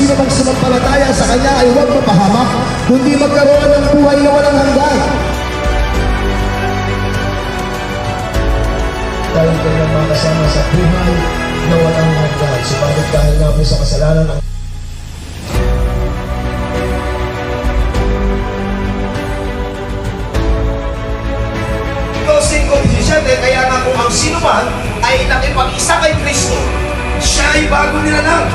sino mang sumampalataya sa Kanya ay huwag mapahamak, kundi magkaroon ng buhay na walang hanggan. Tayo kanyang mga kasama sa buhay na walang hanggan. Subalit dahil nga po sa kasalanan ng kaya nga kung ang sino man ay nakipag-isa kay Kristo, siya ay bago nilalang.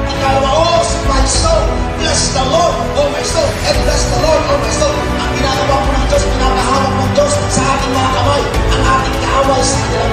Akala mo, my soul, bless the Lord, oh my soul, and bless the Lord, oh my soul. Ang ginagawa po ng Diyos, pinapahawak ng Diyos sa ating mga kamay, ang ating kaaway sa ating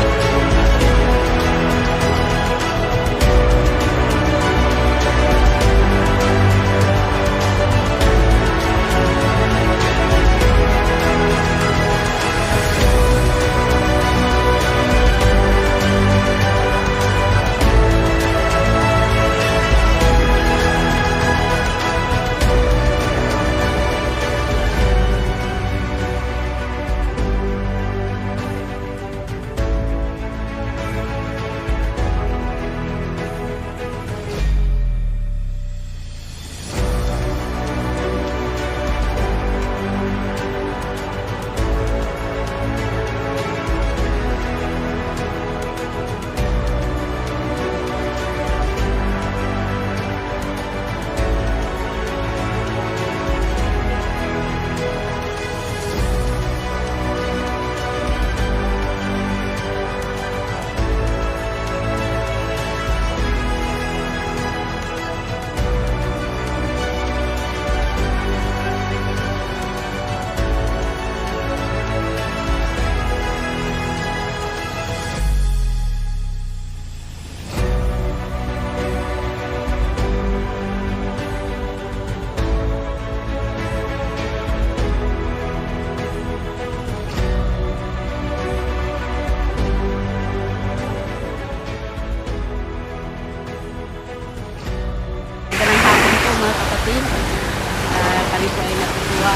kami po ay natutuwa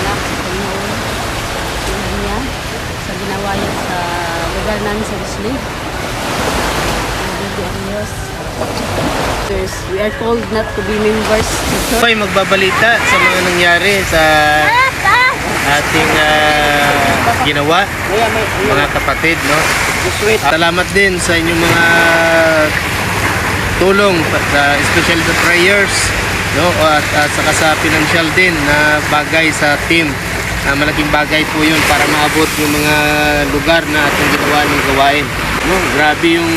alak sa Panginoon tulad niya sa ginawa niya sa lugar namin sa Wesley. We are told not to be members. Ay magbabalita sa mga nangyari sa ating ginawa, mga kapatid, no? Salamat din sa inyong mga tulong, especially the prayers, no? At saka sa financial din na bagay sa team. Malaking bagay po yun para maabot yung mga lugar na ating ginawa ng gawain, no? Grabe yung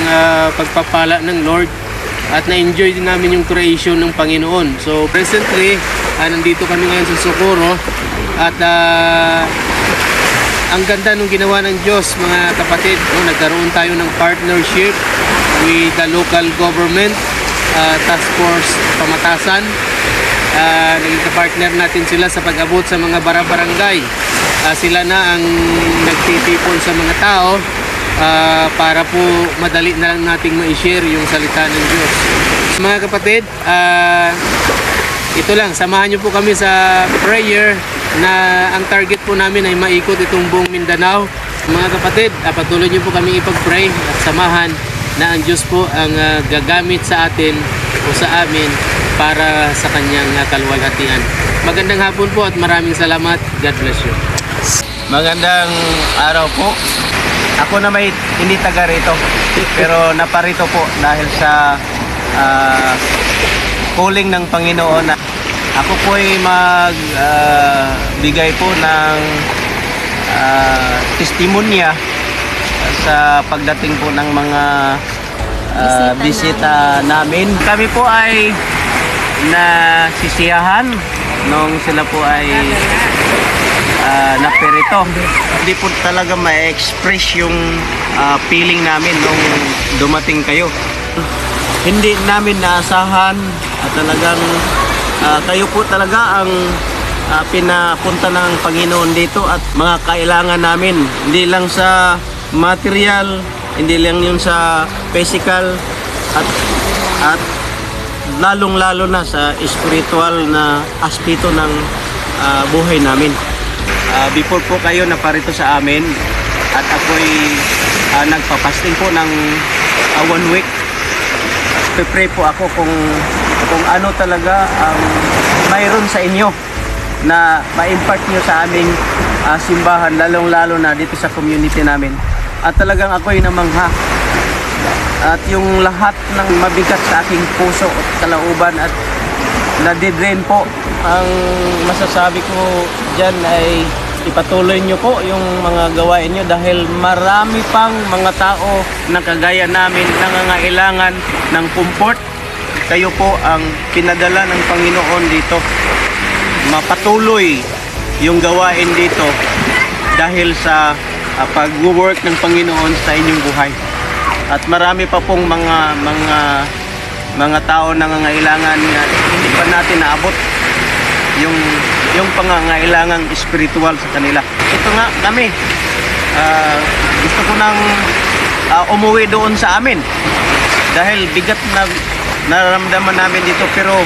pagpapala ng Lord at na-enjoy din namin yung creation ng Panginoon. So presently nandito kami ngayon sa Socorro at ang ganda nung ginawa ng Diyos, mga kapatid, no? Nagkaroon tayo ng partnership with the local government, task force Pamatasan. Naging ka-partner natin sila sa pag-abot sa mga barangay. Sila na ang nagtitipon sa mga tao para po madali na lang nating ma-share yung salita ng Diyos. Mga kapatid, ito lang, samahan nyo po kami sa prayer na ang target po namin ay maikot itong buong Mindanao. Mga kapatid, patuloy nyo po kami ipag-pray at samahan na ang Diyos po ang gagamit sa atin o sa amin para sa kanyang kaluwalhatian. Magandang hapon po at maraming salamat. God bless you. Magandang araw po. Ako na may hindi taga rito, pero naparito po dahil sa calling ng Panginoon. Ako po ay magbigay po ng testimonya sa pagdating po ng mga bisita namin. Kami po ay nasisiyahan nung sila po ay naperito. Hindi po talaga ma-express yung feeling namin nung dumating kayo. Hindi namin naasahan at talagang kayo po talaga ang pinapunta ng Panginoon dito at mga kailangan namin. Hindi lang sa material, hindi lang yun sa physical at lalong-lalo na sa spiritual na aspeto ng buhay namin. Before po kayo naparito sa amin at ako'y nagpapasting po ng 1 week. nagpe-pray po ako kung ano talaga ang mayroon sa inyo na ma-impart nyo sa aming simbahan, lalong-lalo na dito sa community namin. At talagang ako'y namangha. At yung lahat ng mabigat sa aking puso at kalauban at nadidrain po, ang masasabi ko dyan ay ipatuloy nyo po yung mga gawain nyo dahil marami pang mga tao na kagaya namin nangangailangan ng comfort. Kayo po ang pinadala ng Panginoon dito. Mapatuloy yung gawain dito dahil sa pag-work ng Panginoon sa inyong buhay. At marami pa pong mga tao na nangangailangan na hindi pa natin naabot yung pangangailangang spiritual sa kanila. Ito nga kami, gusto ko nang umuwi doon sa amin dahil bigat na nararamdaman namin dito, pero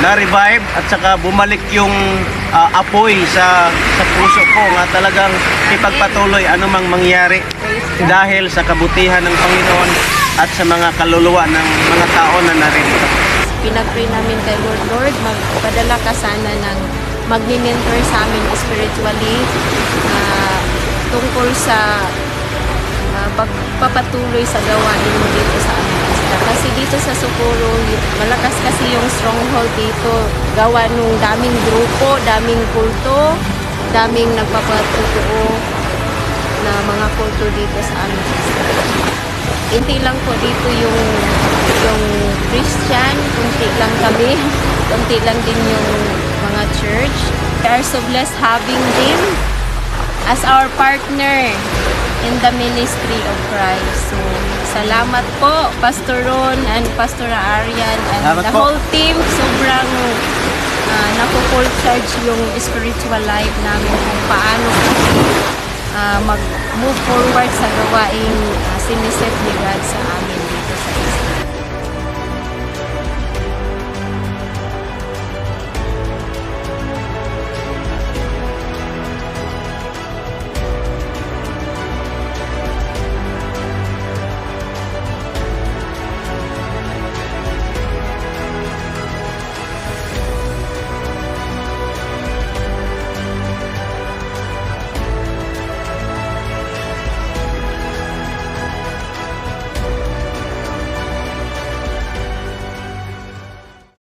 na-revive at saka bumalik yung apoy sa puso ko nga talagang ipagpatuloy anumang mangyari dahil sa kabutihan ng Panginoon at sa mga kaluluwa ng mga tao na narito. Pinag-pray namin kay Lord, magpadala ka sana ng magni-mentor sa amin spiritually tungkol sa pagpapatuloy sa gawain mo dito sa amin. Kasi dito sa Socorro, malakas kasi yung stronghold dito. Gawa nung daming grupo, daming kulto, daming nagpapatutuo na mga kulto dito sa amin. Hindi lang po dito yung Christian, kunti lang kami, kunti lang din yung mga church. We are so blessed having them as our partner in the ministry of Christ. So, salamat po, Pastor Ron and Pastor Arian and Salamat the po. whole team. Sobrang naku-full charge yung spiritual life namin kung paano mag-move forward sa gawaing siniset ni God sa amin.